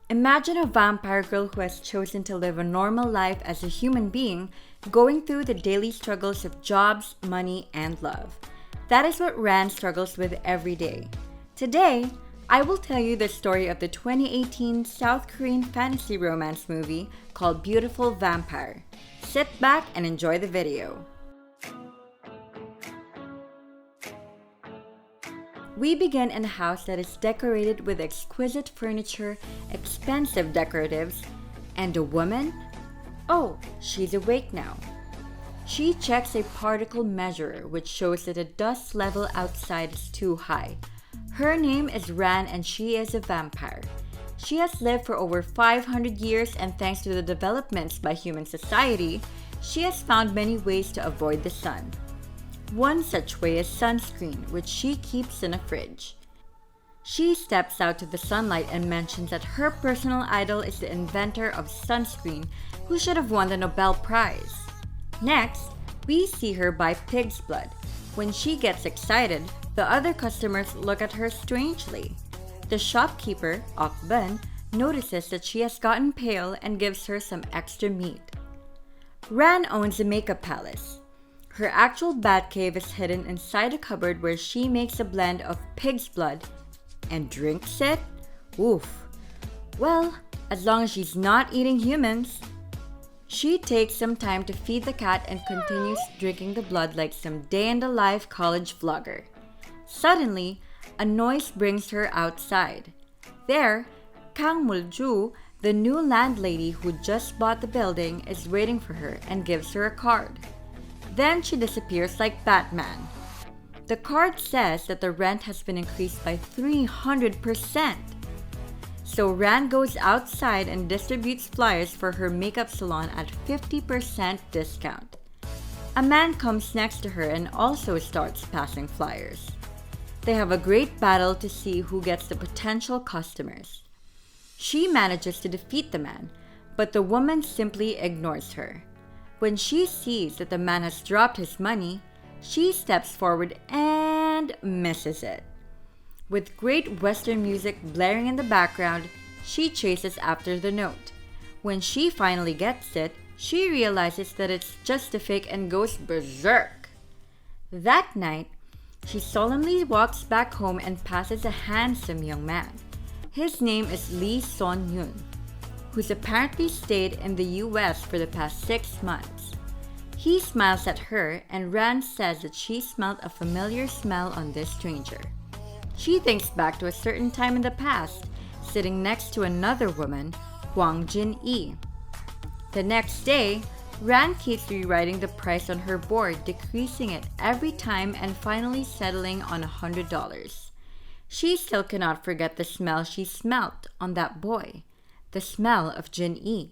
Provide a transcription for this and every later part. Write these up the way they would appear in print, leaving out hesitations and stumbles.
Imagine a vampire girl who has chosen to live a normal life as a human being, going through the daily struggles of jobs, money, and love. That is what Ran struggles with every day. Today, I will tell you the story of the 2018 South Korean fantasy romance movie called Beautiful Vampire. Sit back and enjoy the video. We begin in a house that is decorated with exquisite furniture, expensive decoratives, and a woman? Oh, she's awake now. She checks a particle measurer which shows that the dust level outside is too high. Her name is Ran and she is a vampire. She has lived for over 500 years and thanks to the developments by human society, she has found many ways to avoid the sun. One such way is sunscreen, which she keeps in a fridge. She steps out to the sunlight and mentions that her personal idol is the inventor of sunscreen who should have won the Nobel Prize. Next, we see her buy pig's blood. When she gets excited, the other customers look at her strangely. The shopkeeper, Ok-bun, notices that she has gotten pale and gives her some extra meat. Ran owns a makeup palace. Her actual Batcave is hidden inside a cupboard where she makes a blend of pig's blood and drinks it? Oof. Well, as long as she's not eating humans. She takes some time to feed the cat and continues drinking the blood like some day-in-the-life college vlogger. Suddenly, a noise brings her outside. There, Kang the new landlady who just bought the building, is waiting for her and gives her a card. Then she disappears like Batman. The card says that the rent has been increased by 300%. So Ran goes outside and distributes flyers for her makeup salon at 50% discount. A man comes next to her and also starts passing flyers. They have a great battle to see who gets the potential customers. She manages to defeat the man, but the woman simply ignores her. When she sees that the man has dropped his money, she steps forward and misses it. With great Western music blaring in the background, she chases after the note. When she finally gets it, she realizes that it's just a fake and goes berserk. That night, she solemnly walks back home and passes a handsome young man. His name is Lee Son-yoon, who's apparently stayed in the US for the past 6 months. He smiles at her and Ran says that she smelled a familiar smell on this stranger. She thinks back to a certain time in the past, sitting next to another woman, Hwang Jin-ee. The next day, Ran keeps rewriting the price on her board, decreasing it every time and finally settling on $100. She still cannot forget the smell she smelt on that boy. The smell of Jin-ee.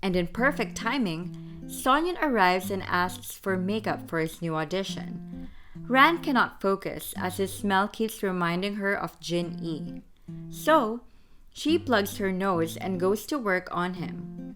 And in perfect timing, Sonyeon arrives and asks for makeup for his new audition. Ran cannot focus as his smell keeps reminding her of Jin-ee. So, she plugs her nose and goes to work on him.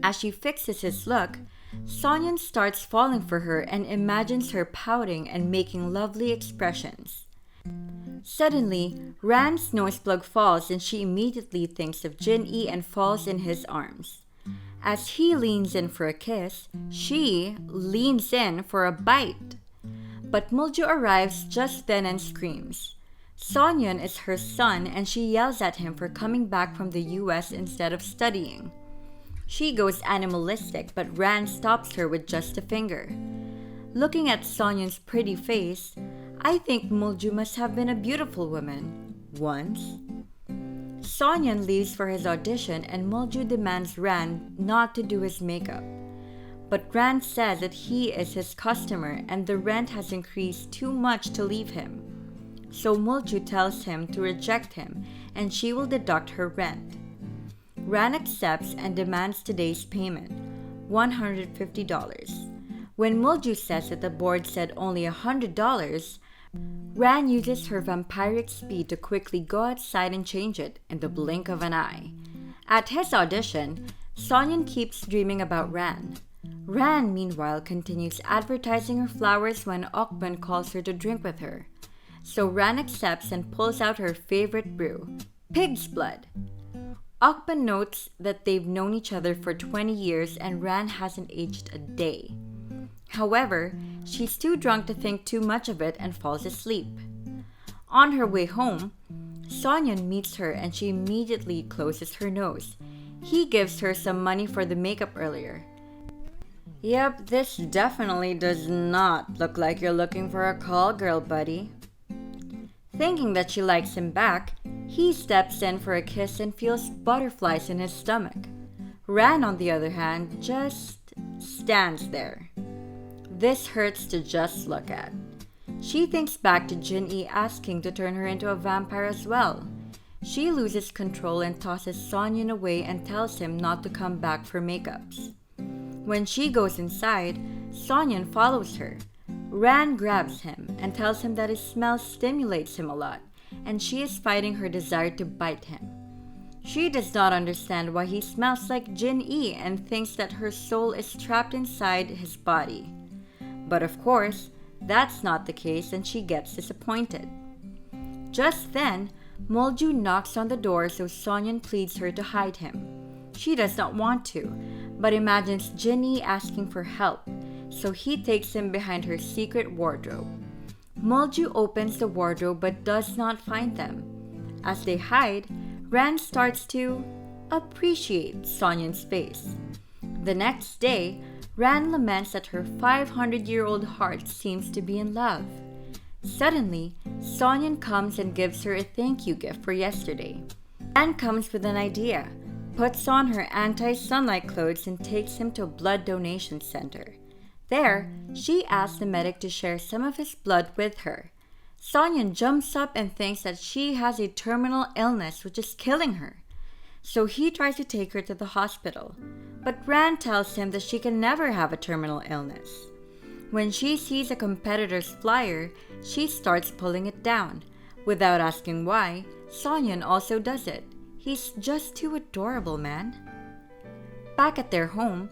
As she fixes his look, Sonyeon starts falling for her and imagines her pouting and making lovely expressions. Suddenly, Ran's nose plug falls and she immediately thinks of Jin-ee and falls in his arms. As he leans in for a kiss, she leans in for a bite. But Mulju arrives just then and screams. Sonyeon is her son and she yells at him for coming back from the US instead of studying. She goes animalistic but Ran stops her with just a finger. Looking at Sonyeon's pretty face, I think Mulju must have been a beautiful woman once. Sonyeon leaves for his audition and Mulju demands Ran not to do his makeup. But Ran says that he is his customer and the rent has increased too much to leave him. So Mulju tells him to reject him and she will deduct her rent. Ran accepts and demands today's payment, $150. When Mulju says that the board said only $100, Ran uses her vampiric speed to quickly go outside and change it in the blink of an eye. At his audition, Sonyeon keeps dreaming about Ran. Ran, meanwhile, continues advertising her flowers when Ok-bun calls her to drink with her. So Ran accepts and pulls out her favorite brew, pig's blood. Akban notes that they've known each other for 20 years and Ran hasn't aged a day. However, she's too drunk to think too much of it and falls asleep. On her way home, Sonyeon meets her and she immediately closes her nose. He gives her some money for the makeup earlier. Yep, this definitely does not look like you're looking for a call girl, buddy. Thinking that she likes him back, he steps in for a kiss and feels butterflies in his stomach. Ran, on the other hand, just stands there. This hurts to just look at. She thinks back to Jin-ee asking to turn her into a vampire as well. She loses control and tosses Sonyeon away and tells him not to come back for makeups. When she goes inside, Sonyeon follows her. Ran grabs him and tells him that his smell stimulates him a lot, and she is fighting her desire to bite him. She does not understand why he smells like Jin-ee and thinks that her soul is trapped inside his body. But of course, that's not the case and she gets disappointed. Just then, Molju knocks on the door so Sonyeon pleads her to hide him. She does not want to, but imagines Jin-ee asking for help, so he takes him behind her secret wardrobe. Molju opens the wardrobe but does not find them. As they hide, Ran starts to appreciate Sonyeon's face. The next day, Ran laments that her 500-year-old heart seems to be in love. Suddenly, Sonyeon comes and gives her a thank you gift for yesterday. Ran comes with an idea, puts on her anti-sunlight clothes and takes him to a blood donation center. There, she asks the medic to share some of his blood with her. Sonyeon jumps up and thinks that she has a terminal illness which is killing her. So he tries to take her to the hospital, but Ran tells him that she can never have a terminal illness. When she sees a competitor's flyer, she starts pulling it down. Without asking why, Sonyeon also does it. He's just too adorable, man. Back at their home,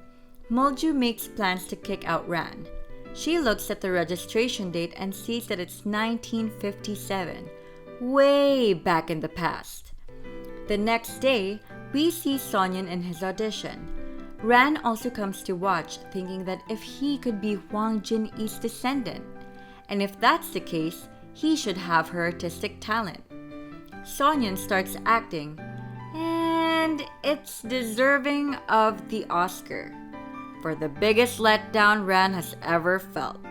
Molju makes plans to kick out Ran. She looks at the registration date and sees that it's 1957, way back in the past. The next day, we see Sonyeon in his audition. Ran also comes to watch, thinking that if he could be Hwang Jin-ee's descendant, and if that's the case, he should have her artistic talent. Sonyeon starts acting, and it's deserving of the Oscar for the biggest letdown Ran has ever felt.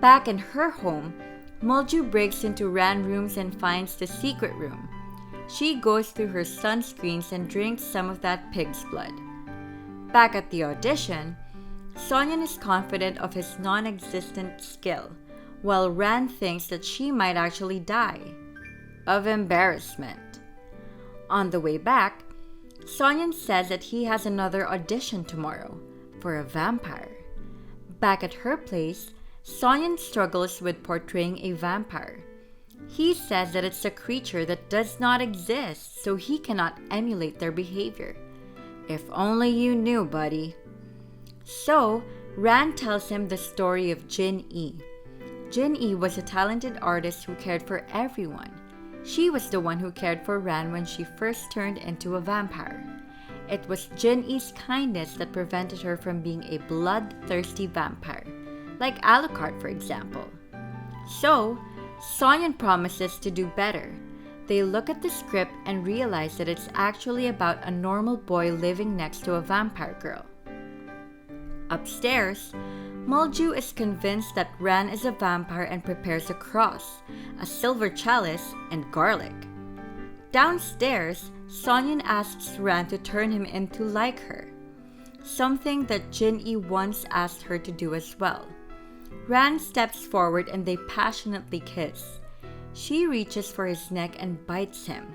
Back in her home, Molju breaks into Ran's rooms and finds the secret room. She goes through her sunscreens and drinks some of that pig's blood. Back at the audition, Sonyeon is confident of his non-existent skill, while Ran thinks that she might actually die of embarrassment. On the way back, Sonyeon says that he has another audition tomorrow for a vampire. Back at her place, Sonyeon struggles with portraying a vampire. He says that it's a creature that does not exist, so he cannot emulate their behavior. If only you knew, buddy. So, Ran tells him the story of Jin-ee. Jin-ee was a talented artist who cared for everyone. She was the one who cared for Ran when she first turned into a vampire. It was Jin-ee's kindness that prevented her from being a bloodthirsty vampire, like Alucard, for example. So, Sonyeon promises to do better. They look at the script and realize that it's actually about a normal boy living next to a vampire girl. Upstairs, Molju is convinced that Ran is a vampire and prepares a cross, a silver chalice, and garlic. Downstairs, Sonyeon asks Ran to turn him into like her, something that Jin-ee once asked her to do as well. Ran steps forward and they passionately kiss. She reaches for his neck and bites him.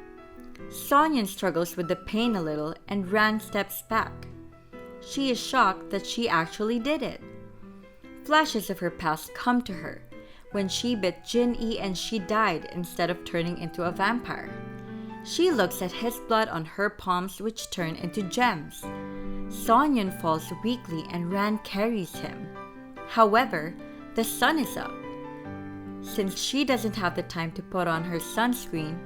Sonyeon struggles with the pain a little and Ran steps back. She is shocked that she actually did it. Flashes of her past come to her when she bit Jin-ee and she died instead of turning into a vampire. She looks at his blood on her palms, which turn into gems. Sonyeon falls weakly and Ran carries him. However, the sun is up. Since she doesn't have the time to put on her sunscreen,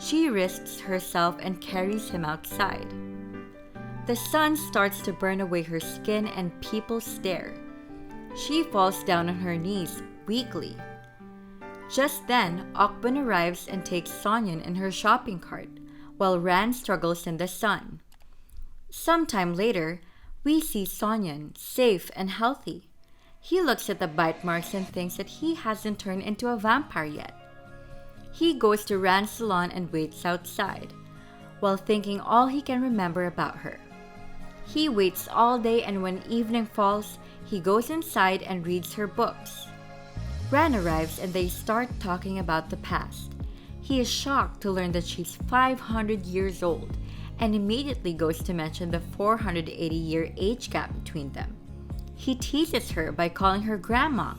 She risks herself and carries him outside. The sun starts to burn away her skin and people stare. She falls down on her knees, weakly. Just then, Okbun arrives and takes Sonyeon in her shopping cart, while Ran struggles in the sun. Sometime later, we see Sonyeon, safe and healthy. He looks at the bite marks and thinks that he hasn't turned into a vampire yet. He goes to Ran's salon and waits outside, while thinking all he can remember about her. He waits all day, and when evening falls, he goes inside and reads her books. Ran arrives and they start talking about the past. He is shocked to learn that she's 500 years old and immediately goes to mention the 480-year age gap between them. He teases her by calling her grandma.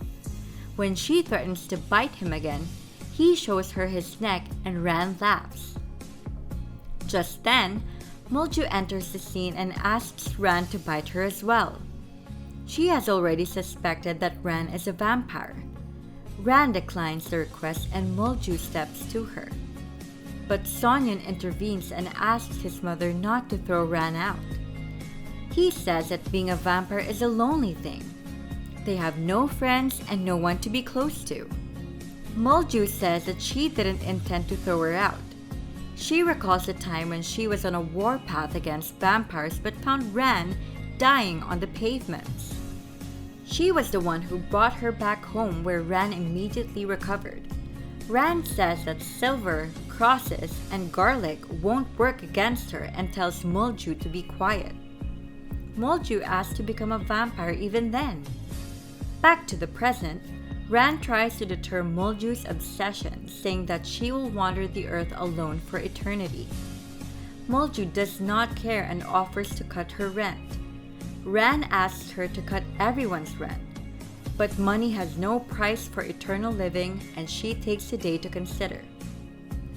When she threatens to bite him again, he shows her his neck and Ran laughs. Just then, Mulju enters the scene and asks Ran to bite her as well. She has already suspected that Ran is a vampire. Ran declines the request and Mulju steps to her. But Sonyeon intervenes and asks his mother not to throw Ran out. He says that being a vampire is a lonely thing. They have no friends and no one to be close to. Mulju says that she didn't intend to throw her out. She recalls a time when she was on a warpath against vampires but found Ran dying on the pavements. She was the one who brought her back home, where Ran immediately recovered. Ran says that silver, crosses, and garlic won't work against her and tells Mulju to be quiet. Mulju asks to become a vampire even then. Back to the present, Ran tries to deter Mulju's obsession, saying that she will wander the earth alone for eternity. Mulju does not care and offers to cut her rent. Ran asks her to cut everyone's rent, but money has no price for eternal living and she takes a day to consider.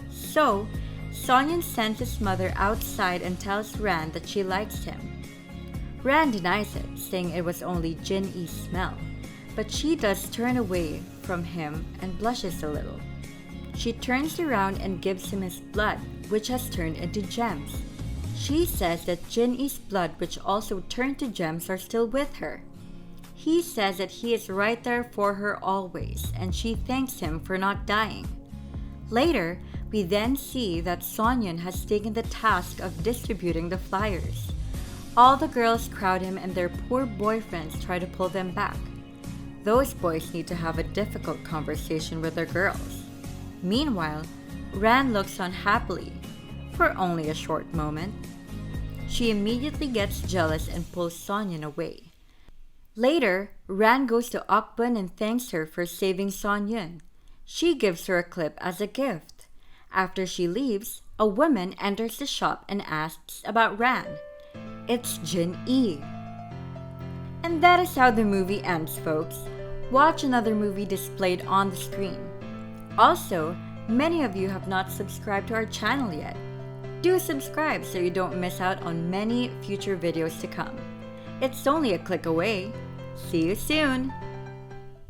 So, Sonyeon sends his mother outside and tells Ran that she likes him. Ran denies it, saying it was only Jin-Ee's smell, but she does turn away from him and blushes a little. She turns around and gives him his blood, which has turned into gems. She says that Jin-Ee's blood, which also turned to gems, are still with her. He says that he is right there for her always, and she thanks him for not dying. Later, we then see that Sonyeon has taken the task of distributing the flyers. All the girls crowd him and their poor boyfriends try to pull them back. Those boys need to have a difficult conversation with their girls. Meanwhile, Ran looks on happily, for only a short moment. She immediately gets jealous and pulls Sonyeon away. Later, Ran goes to Okbun and thanks her for saving Sonyeon. She gives her a clip as a gift. After she leaves, a woman enters the shop and asks about Ran. It's Jin-Ee. And that is how the movie ends, folks. Watch another movie displayed on the screen. Also, many of you have not subscribed to our channel yet. Do subscribe so you don't miss out on many future videos to come. It's only a click away. See you soon!